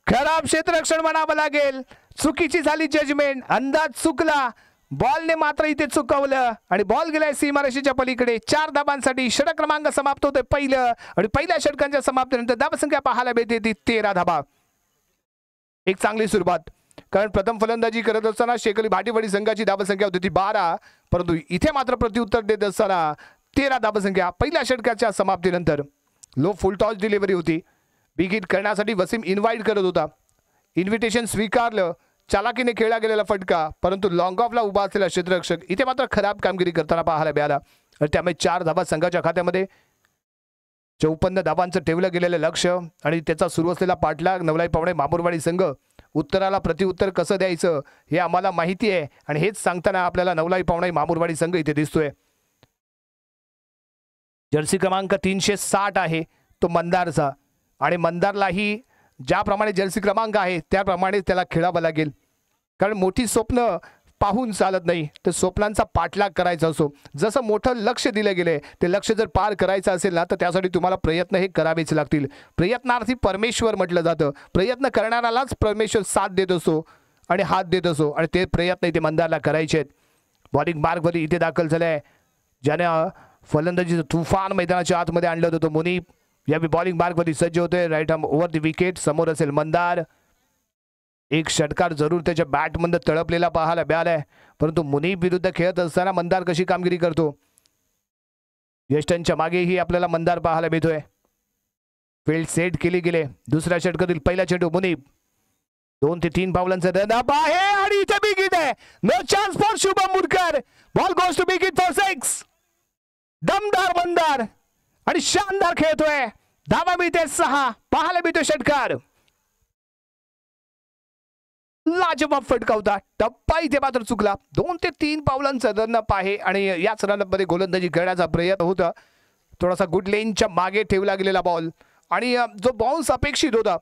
खराब क्षेत्ररक्षण म्हणावं लागेल, चुकीची झाली जजमेंट, अंदाज चुकला, बॉलने मात्र इथे चुकवलं आणि बॉल गेलाय सीमारेषेच्या पलीकडे. 4 धाबांसाठी षटक क्रमांक समाप्त होतोय पहिलं आणि पहिल्या षटकांच्या समाप्तीनंतर धावसंख्या पाहायला मिळते ती 13 धाबा. एक चांगली सुरुवात, कारण प्रथम फलंदाजी करत असताना शेकली भाटीवाडी संघाची धावसंख्या होती ती 12, परंतु इथे मात्र प्रत्युत्तर देत असताना 13 धावसंख्या पहिल्या षटकाच्या समाप्तीनंतर. लो फुल टॉस डिलिव्हरी होती, बिगिट करण्यासाठी वसीम इन्व्हाइट करत होता, इन्व्हिटेशन स्वीकारलं, चालाकीने खेळला गेलेला फटका, परंतु लॉंग ऑफला उभा असलेला क्षेत्ररक्षक इथे मात्र खराब कामगिरी करताना पाहायला मिळाला आणि त्यामुळे 4 धावा संघाच्या खात्यामध्ये. 54 धावांचं ठेवलं गेलेलं लक्ष आणि त्याचा सुरू असलेला पाठलाग. नवलाई पावणे मामुरवाडी संघ उत्तराला प्रतिउत्तर कसं द्यायचं हे आम्हाला माहिती आहे आणि हेच सांगताना आपल्याला नवलाई पावणे मामुरवाडी संघ इथे दिसतोय. जर्सी क्रमांक 360 आहे तो मंदारचा आणि मंदारलाही ज्याप्रमाणे जर्सी क्रमांक आहे त्याप्रमाणे त्याला खेळावं लागेल, कारण मोठी स्वप्न पाहून चालत नाही, तर स्वप्नांचा पाठलाग करायचा असो. जसं मोठं लक्ष दिलं गेलंय ते लक्ष जर पार करायचं असेल ना तर त्यासाठी तुम्हाला प्रयत्न हे करावेच लागतील. प्रयत्नार्थी परमेश्वर म्हटलं जातं, प्रयत्न करणाऱ्यालाच परमेश्वर साथ देत असतो आणि हात देत असतो आणि ते प्रयत्न इथे मंदारला करायचे आहेत. बॉलिंग मार्कमध्ये इथे दाखल झालाय, ज्याने फलंदाजीचं तुफान मैदानाच्या आतमध्ये आणलं होतं. तो मुनीब यावेळी बॉलिंग मार्कमध्ये सज्ज होतोय, right arm over the wicket. समोर असेल मंदार, एक षटकार जरूर त्याच्या बॅटमध्ये तळपलेला पाहायला मिळालाय, परंतु मुनीब विरुद्ध खेळत असताना मंदार कशी कामगिरी करतो यष्टनच्या मागेही आपल्याला मंदार पाहायला मिळतोय. फील्ड सेट केली गेले, दुसऱ्या षटकातील पहिला चेंडू मुनीब, 2 ते 3 पावलांचा रन अप आहे आणि इथे विकेट आहे. No chance for Shubham Murkar, ball goes to wicket for 6. दमदार मंदार आणि शानदार खेळतोय, धावा मिळते 6, पाहायला मिळतोय षटकार. लाजवाब फटका होता, टप्पा इथे मात्र चुकला. 2 ते 3 पावलांचा रनअप आहे आणि याच रनअपमध्ये गोलंदाजी करण्याचा प्रयत्न होता. थोडासा गुड लेनच्या मागे ठेवला गेलेला बॉल आणि जो बाउन्स अपेक्षित होता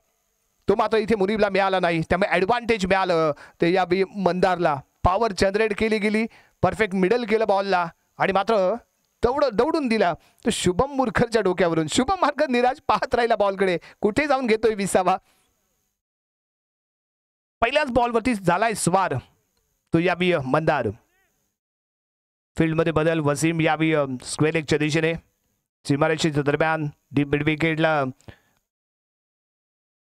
तो मात्र इथे मुनीबला मिळाला नाही, त्यामुळे ॲडव्हान्टेज मिळालं ते या मंदारला. पॉवर जनरेट केली गेली, परफेक्ट मिडल केलं बॉलला आणि मात्र दौडून दिला तो शुभम मुरकरच्या डोक्यावरून. शुभम मुरकर निराश पाहत राहिला बॉलकडे, कुठे जाऊन घेतोय 20वा. पहिल्याच बॉलवरती झालाय स्वार तो यावी मंदार. फील्डमध्ये बदल, वसीम यावी स्क्वेअर लेगच्या दिशेने, सीमारेषेच्या दरम्यान डीप मिड विकेटला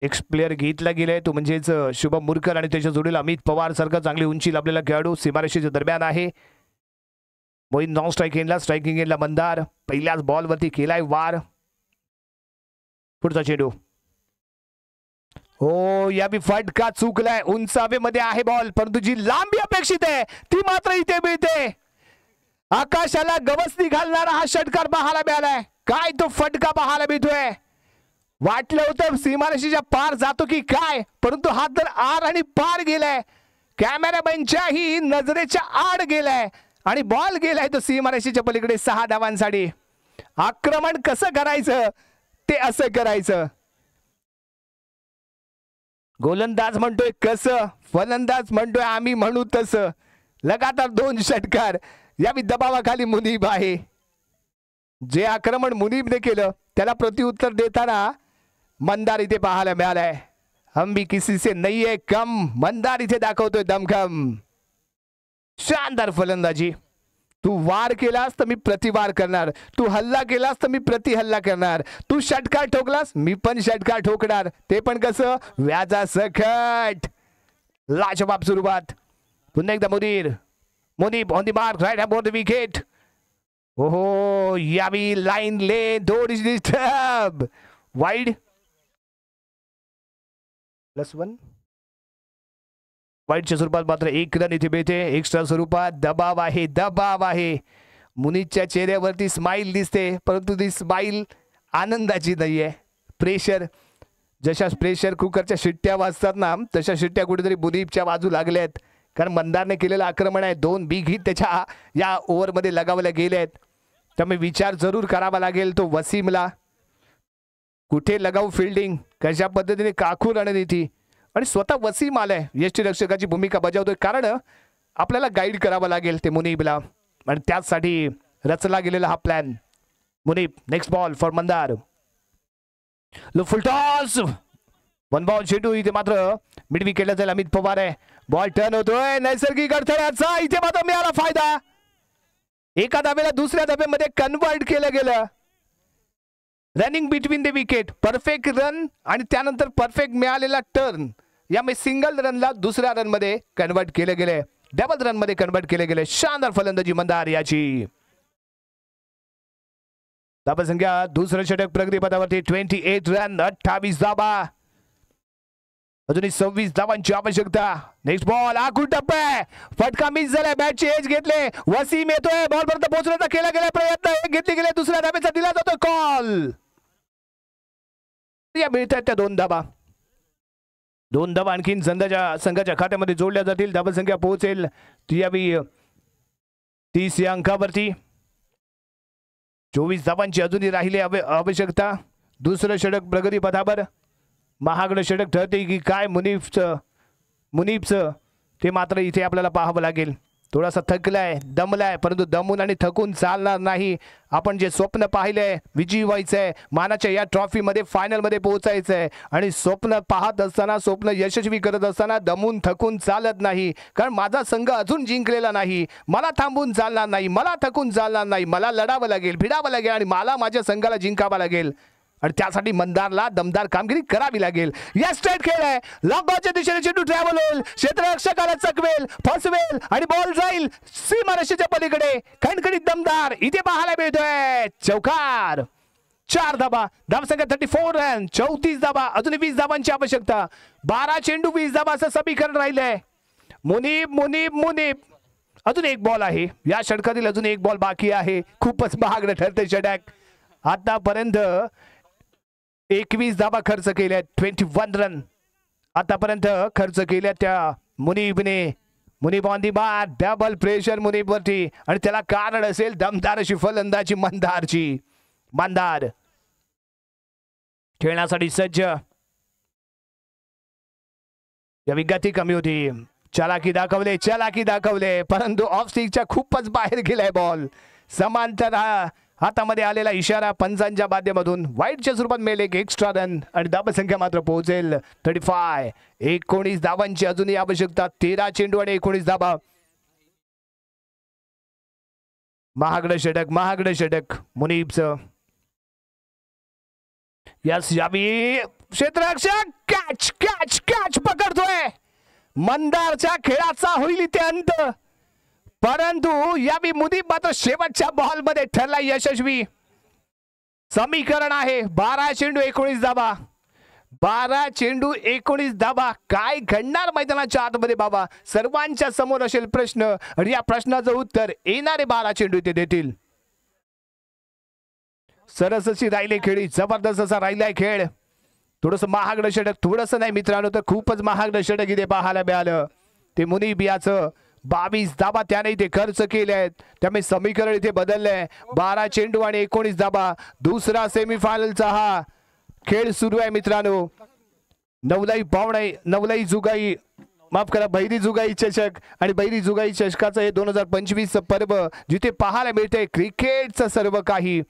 एक प्लेअर घेतला गेलाय तो म्हणजेच शुभम मुरकर आणि त्याच्या जोडीला अमित पवार सारखा चांगली उंची लाभलेला खेळाडू सीमारेषेच्या दरम्यान आहे. मोहित नॉन स्ट्राईक एंडला, स्ट्रायकिंग एंडला मंदार. पहिल्याच बॉलवरती केलाय वार. पुढचा चेंडू, हो यावी फटका चुकलाय, उंच हवेमध्ये आहे बॉल, परंतु जी लांबी अपेक्षित आहे ती मात्र इथे मिळते. आकाशाला गवसणी घालणारा हा षटकार पाहायला मिळालाय. काय तो फटका पाहायला मिळतोय, वाटलं होतं सीमारेषेच्या पार जातो की काय, परंतु हा तर आर आणि पार गेलाय, कॅमेरामॅनच्याही नजरेच्या आड गेलाय आणि बॉल गेलाय तो सीमारेषेच्या पलीकडे. 6 धावांसाठी. आक्रमण कसं करायचं ते असं करायचं. गोलंदाज म्हणतोय कसं, फलंदाज म्हणतोय आम्ही म्हणू तसं. लगातार 2 षटकार यावी दबावाखाली मुनीब आहे. जे आक्रमण मुनीबने केलं त्याला प्रत्युत्तर देताना मंदार इथे पाहायला मिळालाय. हम भी किसी से नहीं है कम, मंदार इथे दाखवतोय दमखम. शानदार फलंदाजी. तू वार केलास तर मी प्रतिवार करणार, तू हल्ला केलास तर मी प्रति हल्ला करणार, तू षटकार ठोकलास मी पण षटकार ठोकणार, ते पण कसं, व्याजा सकट. लाजवाब सुरुवात. पुन्हा एकदा Munib on the mark, right hand on the wicket. ओहो यावी लाईन ले, थोडीशी डिस्टर्ब, वाईड +1. वाईटच्या स्वरूपात मात्र 1 रन इथे मिळते. एक्स्ट्रा स्वरूपात दबाव आहे. मुनीबच्या चेहऱ्यावरती स्माइल दिसते, परंतु ती स्माइल आनंदाची नाहीये. प्रेशर, जशा प्रेशर कुकरच्या शिट्ट्या वाजतात ना, तशा शिट्ट्या कुठेतरी मुनीबच्या बाजू लागल्यात. कारण मंदारने केलेलं आक्रमण आहे, 2 बिग हिट त्याच्या या ओव्हरमध्ये लगावल्या गेल्यात. त्यामुळे विचार जरूर करावा लागेल तो वसीमला, कुठे लगाऊ फिल्डिंग, कशा पद्धतीने काखू रणनीती. आणि स्वतः वसीम आलाय, यष्टीरक्षकाची भूमिका बजावतोय, कारण आपल्याला गाईड करावं लागेल ते मुनीबला. आणि त्याचसाठी रचला गेलेला हा plan. Munib, next ball for Mandar. Full toss, 1 ball चेंडू. इथे मात्र मिड विकेटला जाईल अमित पवार आहे. बॉल टर्न होतोय, नैसर्गिक अडथळ्याचा इथे मात्र मिळाला फायदा. एका धाब्याला दुसऱ्या धाब्यामध्ये कन्वर्ट केलं गेलं. Running between the wicket, perfect run आणि त्यानंतर परफेक्ट मिळालेला टर्न, यामुळे सिंगल रनला दुसऱ्या रन मध्ये कन्वर्ट केले गेले, डबल रन मध्ये कन्वर्ट केले गेले. शानदार फलंदाजी मंदार याची. धाबा संख्या दुसरं षटक प्रगतीपथावरती. 28 रन, 28 धाबा, अजूनही 26 धावांची आवश्यकता. नेक्स्ट बॉल, आखूड टप्पा, फटका मिस झालाय, बॅटची एज घेतले, वसीम येतोय, बॉल पर्यंत पोहोचण्याचा केला गेला प्रयत्न, घेतले गेले, दुसऱ्या धाब्याचा दिला जातो कॉल. या मिळतात त्या 2 धाबा. 2 धाबा आणखीन संघाच्या खात्यामध्ये जोडल्या जातील. धाबा संख्या पोहोचेल 30 या अंकावरती. 24 धावांची अजूनही राहिली आवश्यकता. दुसरं षटक प्रगती पथावर. महागडं षटक ठरते की काय मुनीबचं ते मात्र इथे आपल्याला पाहावं लागेल. थोडासा थकलाय, दमलाय, परंतु दमून आणि थकून चालणार नाही. आपण जे स्वप्न पाहिलंय, विजयी व्हायचंय, मानाच्या या ट्रॉफीमध्ये फायनलमध्ये पोहोचायचंय, आणि स्वप्न पाहत असताना, स्वप्न यशस्वी करत असताना दमून थकून चालत नाही. कारण माझा संघ अजून जिंकलेला नाही, मला थांबून चालणार नाही, मला थकून चालणार नाही, मला लढावं लागेल, भिडावं लागेल आणि मला माझ्या संघाला जिंकावं लागेल. आणि त्यासाठी मंदारला दमदार कामगिरी करावी लागेल. या स्ट्रेट खेळ आहे, लॉंग बॉलच्या दिशेने चेंडू ट्रॅव्हल होईल, क्षेत्ररक्षकाला चकवेल, फसवेल आणि बॉल जाईल सीमारेषेच्या पलीकडे. खणखणीत दमदार इथे पाहायला मिळतोय. चौकार, 4 धाबा. धावसंख्या 34 रन, 34 धाबा, अजून 20 धाबांची आवश्यकता. 12 चेंडू 20 धाबा असं समीकरण राहिलंय. मुनीब अजून 1 बॉल आहे या षटकातील, अजून 1 बॉल बाकी आहे. खूपच महागडं ठरते षटक. आतापर्यंत 21 धाबा खर्च केल्या, 21 रन आतापर्यंत खर्च केल्या त्या मुनीबने. Munib on the bar, double pressure मुनीबवरती, आणि त्याला कारण असेल दमदार अशी फलंदाजी मंदारची. मंदार खेळण्यासाठी सज्ज. या विगती कमी होती, चलाकी दाखवले, परंतु ऑफ स्टिकच्या खूपच बाहेर गेलाय बॉल. समांतर हातामध्ये आलेला इशारा पंचांच्या माध्यमातून वाईटच्या स्वरूपात मिळेल एक एक्स्ट्रा रन, आणि धावसंख्या मात्र पोहोचेल 35. 19 धावांची अजूनही आवश्यकता. 13 चेंडू आणि 19 धावा. महागडं षटक मुनीबचं. यस, यावी क्षेत्ररक्षक कॅच पकडतोय. मंदारच्या खेळाचा होईल इथे अंत, परंतु यावी मुनीब मात्र शेवटच्या बॉल मध्ये ठरला यशस्वी. समीकरण आहे 12 चेंडू 19 धाबा. 12 चेंडू 19 धाबा. काय घडणार मैदानाच्या आतमध्ये बाबा? सर्वांच्या समोर असेल प्रश्न, आणि या प्रश्नाचं उत्तर येणारे 12 चेंडू ते देतील. सरस अशी राहिले खेळी, जबरदस्त असा राहिलाय खेळ. थोडंसं महागडं षटक, थोडंसं नाही मित्रांनो, तर खूपच महागडं षटक इथे पाहायला मिळालं. ते मुनीब याचं 22 धाबा त्याने इथे खर्च केले आहेत, त्यामुळे समीकरण इथे बदललंय. 12 चेंडू आणि 19 धाबा. दुसरा सेमीफायनलचा हा खेळ सुरू आहे मित्रांनो. नवलाई जुगाई, माफ करा, बहिरी जुगाई चषक, आणि बहिरी जुगाई चषकाचं हे 2025 पर्व, जिथे पाहायला मिळते क्रिकेटचं सर्व काही.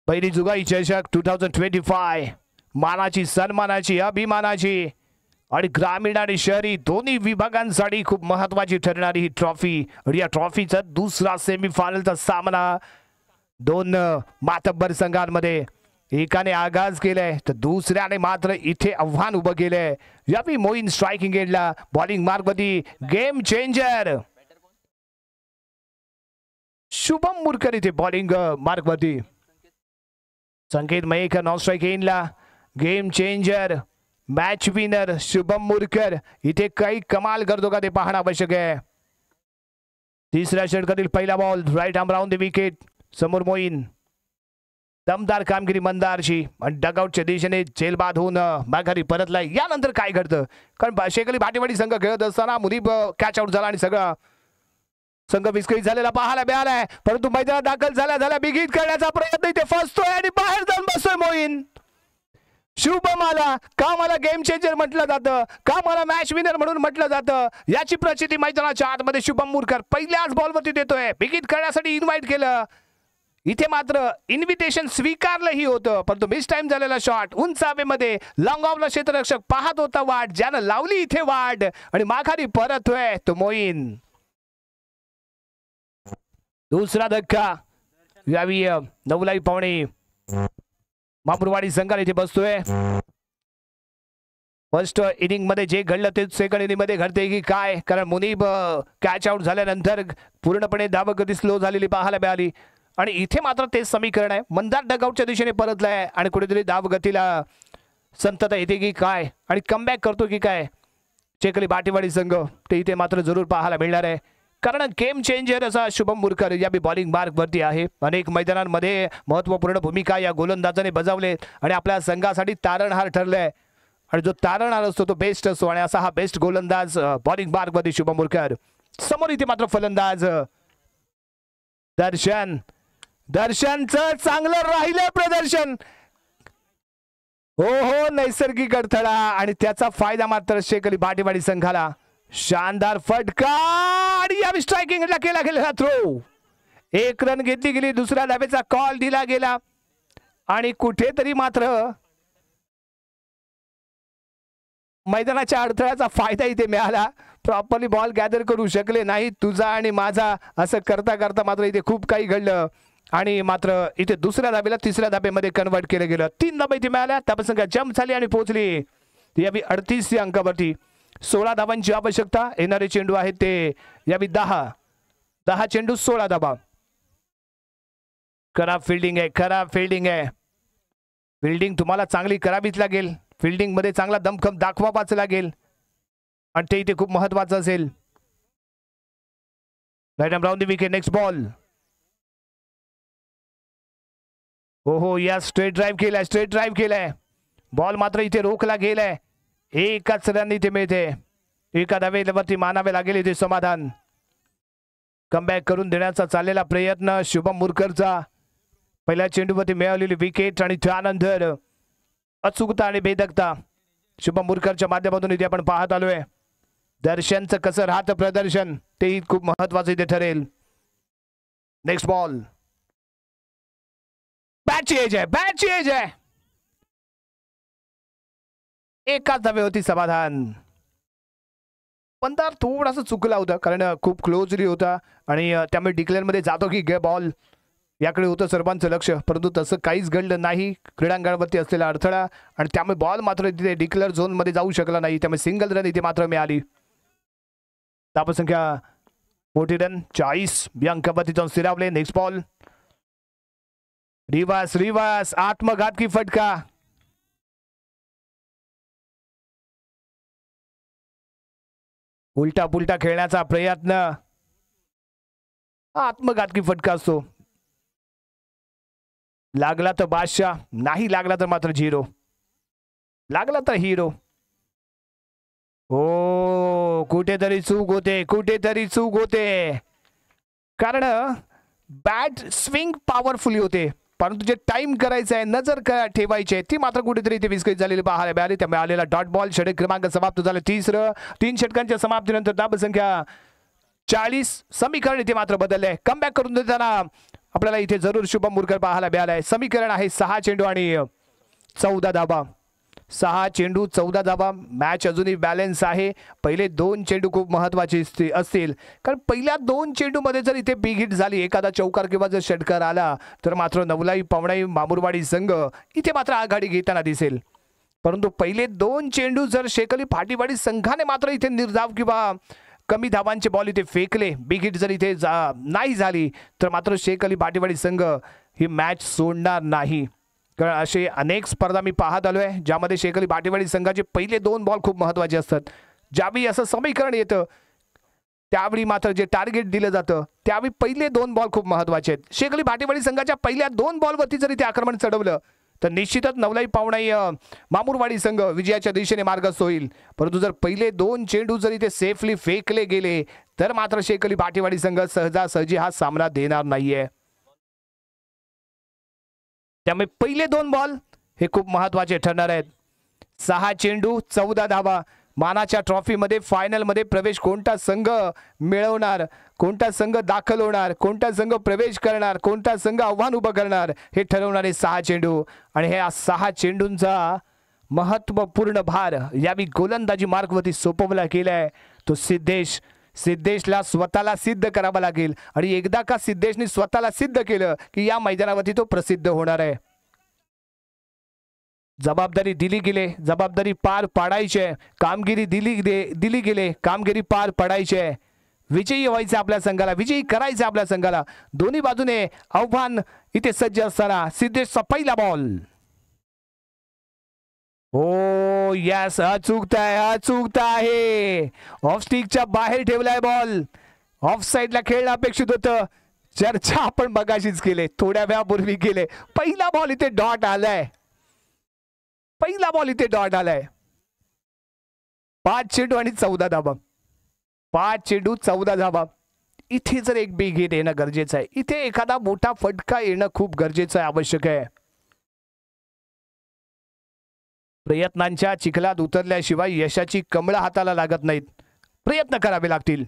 बहिरी जुगाई चषक 2025, मानाची, सन्मानाची, अभिमानाची, आणि ग्रामीण आणि शहरी दोन्ही विभागांसाठी खूप महत्वाची ठरणारी ही ट्रॉफी. आणि या ट्रॉफीचा दुसरा सेमीफायनलचा सामना 2 मातब्बर संघांमध्ये. एकाने आगाज केलाय तर दुसऱ्याने मात्र इथे आव्हान उभं केलंय. यावी मोईन स्ट्रायकिंग एंडला, बॉलिंग मार्गवरती गेम चेंजर शुभम मुरकर इथे बॉलिंग मार्गवरती. संकेत मयेकर नॉन स्ट्राइक एंडला, game changer match winner Shubham Murkar इथे काही कमाल करतो का ते पाहणं आवश्यक आहे. तिसऱ्या षटकातील पहिला ball right arm round the wicket. समोर मोईन. दमदार कामगिरी मंदारची आणि डगआउटच्या दिशेने जेलबाद होऊन माघारी परतलाय. यानंतर काय घडतं, कारण शेकली भाटीवाडी संघ खेळत असताना मुनीब कॅच आउट झाला आणि सगळा संघ विस्कळीत झालेला पाहायला मिळालाय. परंतु मैदानात दाखल झाल्या बिग हिट करण्याचा प्रयत्न इथे फसतोय आणि बाहेर जाऊन बसतोय मोईन. शुभमाला का मला गेम चेंजर म्हटलं जातं, का मला मॅच विनर म्हणून म्हटलं जातं, याची प्रचिती मैदानाच्या आतमध्ये शुभम मुरकर पहिल्याच बॉलवरती देतोय. बिग हिट करण्यासाठी इन्व्हाइट केलं. इथे मात्र इन्व्हिटेशन स्वीकारलंही होतं, परंतु मिस टाइम झालेला शॉट उंच हवेमध्ये लॉंग ऑफला क्षेत्ररक्षक पाहत होता वाट, ज्यानं लावली इथे वाट आणि माघारी परतोय तो मोईन. दुसरा धक्का यावी नवलाई पावणे मामुरवाडी संघाला इथे बसतोय. फर्स्ट इनिंग मध्ये जे घडलं ते सेकंड इनिंग मध्ये घडते की काय, कारण मुनीब कॅच आउट झाल्यानंतर पूर्णपणे धावगती स्लो झालेली पाहायला मिळाली आणि इथे मात्र तेच समीकरण आहे. मंदार डगआउटच्या दिशेने परतलाय आणि कुठेतरी धावगतीला संतता येते की काय आणि कमबॅक करतो की काय चेकली बाटीवाडी संघ, ते इथे मात्र जरूर पाहायला मिळणार आहे. कारण गेम चेंजर असा शुभम मुरकर या बी बॉलिंग मार्कवरती आहे. अनेक मैदानांमध्ये महत्त्वपूर्ण भूमिका या गोलंदाजाने बजावले आणि आपल्या संघासाठी तारणहार ठरलाय आणि जो तारणहार असतो तो बेस्ट असतो आणि असा हा बेस्ट गोलंदाज बॉलिंग मार्कवरती शुभम मुरकर. समोर इथे मात्र फलंदाज दर्शनचं चांगलं राहिलं प्रदर्शन. हो नैसर्गिक अडथळा आणि त्याचा फायदा मात्र शेकली बाटीवाडी संघाला. शानदार फटका आणि या स्ट्रायकिंगला केला गेलेला थ्रो. एक रन घेतली गेली, दुसऱ्या धावेचा कॉल दिला गेला आणि कुठेतरी मात्र मैदानाच्या अडथळ्याचा फायदा इथे मिळाला. प्रॉपरली बॉल गॅदर करू शकले नाही तुझा आणि माझा, असं करता करता मात्र इथे खूप काही घडलं आणि मात्र इथे दुसऱ्या धाब्याला तिसऱ्या धाब्यामध्ये कन्वर्ट केलं गेलं. 3 धाबा इथे मिळाल्या, त्यापासून जम्प झाली आणि पोहोचली यावी 38 अंकावरती. 16 धाबांची आवश्यकता. येणारे चेंडू आहेत ते यावी 10 चेंडू 16 धाबा. खराब फिल्डिंग आहे. फिल्डिंग तुम्हाला चांगली करावीच लागेल. फिल्डिंग मध्ये चांगला दमखम दाखवावाच लागेल आणि ते इथे खूप महत्वाचं असेल. Right arm round the wicket. Next ball. हो या स्ट्रेट ड्राईव्ह केलाय. बॉल मात्र इथे रोखला गेलाय. एकाच रन इथे मिळते. एका धावेवरती मानावे लागेल इथे समाधान. कमबॅक करून देण्याचा चाललेला प्रयत्न शुभम मुरकरचा. पहिल्या चेंडूवरती मिळवलेली विकेट आणि त्यानंतर अचूकता आणि भेदकता शुभम मुरकरच्या माध्यमातून इथे आपण पाहत आलोय. दर्शनचं कसं राहतं प्रदर्शन तेही खूप महत्वाचं इथे ठरेल. Next ball. बॅटची एज आहे. एकाच धावे होती समाधान. पंधार थोडासा चुकला होता कारण खूप क्लोजली होता आणि त्यामुळे डिक्लेअर मध्ये जातो की बॉल याकडे होतं सर्वांचं लक्ष, परंतु तसं काहीच घडलं नाही. क्रीडांगणावरती असलेला अडथळा आणि त्यामुळे बॉल मात्र तिथे डिक्लेअर झोन मध्ये जाऊ शकला नाही, त्यामुळे सिंगल रन इथे मात्र मिळाली. धावसंख्या 40 रन 40 या अंकावरती जाऊन स्थिरावले. Next ball. रिवास आत्मघातकी फटका. उलटा पुलटा खेळण्याचा प्रयत्न. आत्मघातकी फटका असतो. लागला तर बादशाह, नाही लागला तर मात्र 0. लागला तर हिरो. हो कुठेतरी चूक होते कारण बॅट स्विंग पॉवरफुली होते, परंतु जे टाइम करायचं आहे, नजर ठेवायची ती मात्र कुठेतरी इथे विस्कळीत झालेली पाहायला मिळाली. त्यामुळे आलेला डॉट बॉल. षटक क्रमांक समाप्त झाले. 3 षटकांच्या समाप्तीनंतर धावसंख्या 40. समीकरण इथे मात्र बदलले. कमबॅक करून देताना आपल्याला इथे जरूर शुभम मुरकर पाहायला मिळालाय. समीकरण आहे 6 चेंडू आणि 14 धाबा. 6 चेंडू 14 धाबा. मॅच अजूनही बॅलन्स आहे. पहिले 2 चेंडू खूप महत्वाचे असतील कारण पहिल्या 2 चेंडू मध्ये जर इथे बिग हिट झाली, एखादा चौकार किंवा जर षटकार आला तर मात्र नवलाई पावणाई मामुरवाडी संघ इथे मात्र आघाडी घेताना दिसेल. परंतु पहिले 2 चेंडू जर शेकली फाटीवाडी संघाने मात्र इथे निर्धाव किंवा कमी धावांचे बॉल इथे फेकले, बिग हिट जर इथे नाही झाली तर मात्र शेकली फाटीवाडी संघ ही मॅच सोडणार नाही. कारण असे अनेक स्पर्धा मी पाहत आलोय ज्यामध्ये शेख अली भाटीवाडी संघाचे पहिले 2 बॉल खूप महत्त्वाचे असतात. ज्यावेळी असं समीकरण येतं त्यावेळी मात्र जे टार्गेट दिलं जातं त्यावेळी पहिले 2 बॉल खूप महत्त्वाचे आहेत. शेख अली भाटीवाडी संघाच्या पहिल्या 2 बॉलवरती जरी ते आक्रमण चढवलं तर निश्चितच नवलाई पावणाई मामुरवाडी संघ विजयाच्या दिशेने मार्गस्थ होईल. परंतु जर पहिले 2 चेंडू जरी ते सेफली फेकले गेले तर मात्र शेख अली भाटीवाडी संघ सहजासहजी हा सामना देणार नाहीये. त्यामुळे पहिले 2 बॉल हे खूप महत्त्वाचे ठरणार आहेत. 6 चेंडू 14 धावा. मानाच्या ट्रॉफीमध्ये फायनलमध्ये प्रवेश कोणता संघ मिळवणार, कोणता संघ दाखल होणार, कोणता संघ प्रवेश करणार, कोणता संघ आव्हान उभं करणार हे ठरवणारे 6 चेंडू. आणि ह्या 6 चेंडूंचा महत्त्वपूर्ण भार यावेळी गोलंदाजी मार्गवरती सोपवला गेलाय. तो सिद्धेशला स्वतःला सिद्ध करावा लागेल आणि एकदा का सिद्धेशने स्वतःला सिद्ध केलं की या मैदानावरती तो प्रसिद्ध होणार आहे. जबाबदारी दिली गेले, जबाबदारी पार पाडायची आहे. कामगिरी दिली गेले, कामगिरी पार पाडायची आहे. विजयी व्हायचं आपल्या संघाला, विजयी करायचं आपल्या संघाला. दोन्ही बाजूने आव्हान इथे सज्ज असताना सिद्धेशचा पहिला बॉल. ओ यस, अचूकता आहे. ऑफ स्टिकच्या बाहेर ठेवलाय बॉल. ऑफ साइडला खेळणं अपेक्षित होतं. चर्चा आपण मगाशीच केले, थोड्या वेळापूर्वी केले. पहिला बॉल इथे डॉट आलाय. 5 चेंडू आणि 14 धावा. 5 चेंडू 14 धावा. इथे जर एक बिग हिट येणं गरजेचं आहे. इथे एखादा मोठा फटका येणं खूप गरजेचं आहे, आवश्यक आहे. प्रयत्नांच्या चिखलात उतरल्याशिवाय यशाची कमळं हाताला लागत नाहीत. प्रयत्न करावे लागतील.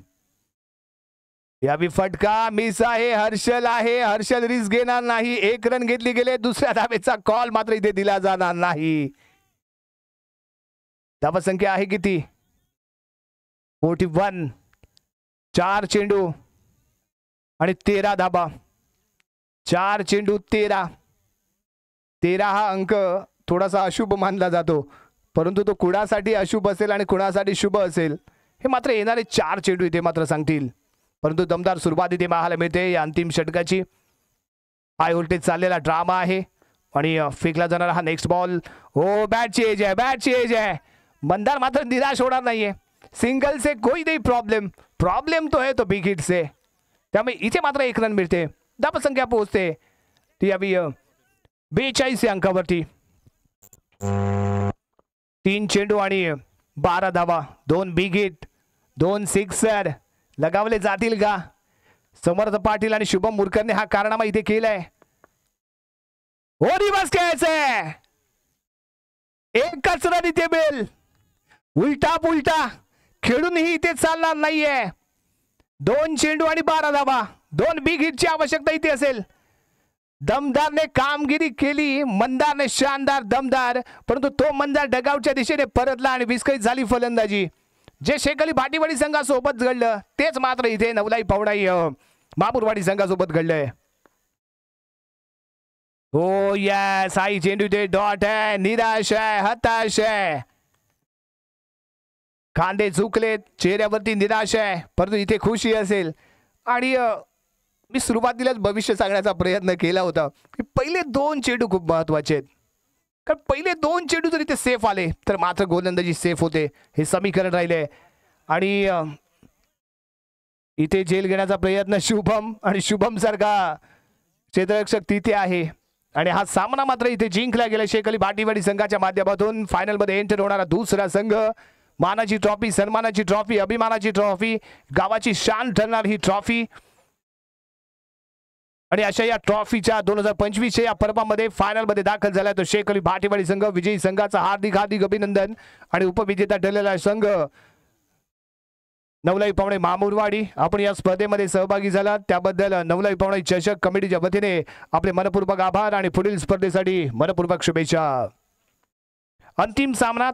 यावी फटका मिस आहे. हर्षल रिस्क घेणार नाही. 1 रन घेतली गेले. दुसऱ्या धावेचा कॉल मात्र इथे दिला जाणार नाही. धावसंख्या आहे किती? 41. 4 चेंडू आणि 13 धाबा. 4 चेंडू 13 हा अंक थोडासा अशुभ मानला जातो, परंतु तो कुणासाठी अशुभ असेल आणि कुणासाठी शुभ असेल हे मात्र येणारे 4 चेंडू इथे मात्र सांगतील. परंतु दमदार सुरुवात इथे पाहायला मिळते या अंतिम षटकाची. हाय व्होल्टेज चाललेला ड्रामा आहे आणि फेकला जाणारा हा नेक्स्ट बॉल. हो, बॅटची एज आहे. मंदार मात्र निराश होणार नाहीये. सिंगल से कोई नहीं प्रॉब्लेम तो है तो बिग हिट से. त्यामुळे इथे मात्र 1 रन मिळते. धावसंख्या पोहोचते ती यावी 42 अंकावरती. 3 चेंडू आणि 12 धावा. 2 बिग हिट, 2 सिक्सर लगावले जातील का? समर्थ पाटील आणि शुभम मुरकरने हा कारनामा इथे केलाय. हो, रिवर्स खेळायचंय. एकच रन इथे मिळेल. उलटा पुलटा खेळूनही इथे चालणार नाहीये. 2 चेंडू आणि 12 धावा. 2 बिग हिटची आवश्यकता इथे असेल. दमदारने कामगिरी केली. मंदारने शानदार दमदार, परंतु तो मंदार डगआउटच्या दिशेने परतला आणि विस्कळीत झाली फलंदाजी. जे शेख अली भाटीवाडी संघासोबत घडलं तेच मात्र इथे नवलाई पावणाई मामुरवाडी संघासोबत घडलंय. हो यस, आई चेंडू ते डॉट आहे. निराश आहे, हताश आहे. खांदे झुकलेत, चेहऱ्यावरती निराश आहे, परंतु इथे खुशी असेल. आणि मी सुरुवातीलाच भविष्य सांगण्याचा प्रयत्न केला होता की पहिले 2 चेंडू खूप महत्वाचे आहेत. कारण पहिले 2 चेंडू जर इथे सेफ आले तर मात्र गोलंदाजी सेफ होते. हे समीकरण राहिले. आणि इथे झेल घेण्याचा प्रयत्न शुभम सारखा क्षेत्ररक्षक तिथे आहे. आणि हा सामना मात्र इथे जिंकला गेला शेख अली भाटीवाडी संघाच्या माध्यमातून. फायनलमध्ये एंटर होणारा दुसरा संघ. मानाची ट्रॉफी, सन्मानाची ट्रॉफी, अभिमानाची ट्रॉफी, गावाची शान ठरणार ही ट्रॉफी. आणि अशा या ट्रॉफीच्या 2025 या पर्वामध्ये फायनलमध्ये दाखल झाला तो शेख अली भाटीवाडी संघ. विजयी संघाचा हार्दिक अभिनंदन. आणि उपविजेता ठरलेला संघ नवलाई पावणे मामुरवाडी. आपण या स्पर्धेमध्ये सहभागी झाला त्याबद्दल नवलाई पावणे चषक कमिटीच्या वतीने आपले मनपूर्वक आभार आणि पुढील स्पर्धेसाठी मनपूर्वक शुभेच्छा. अंतिम सामना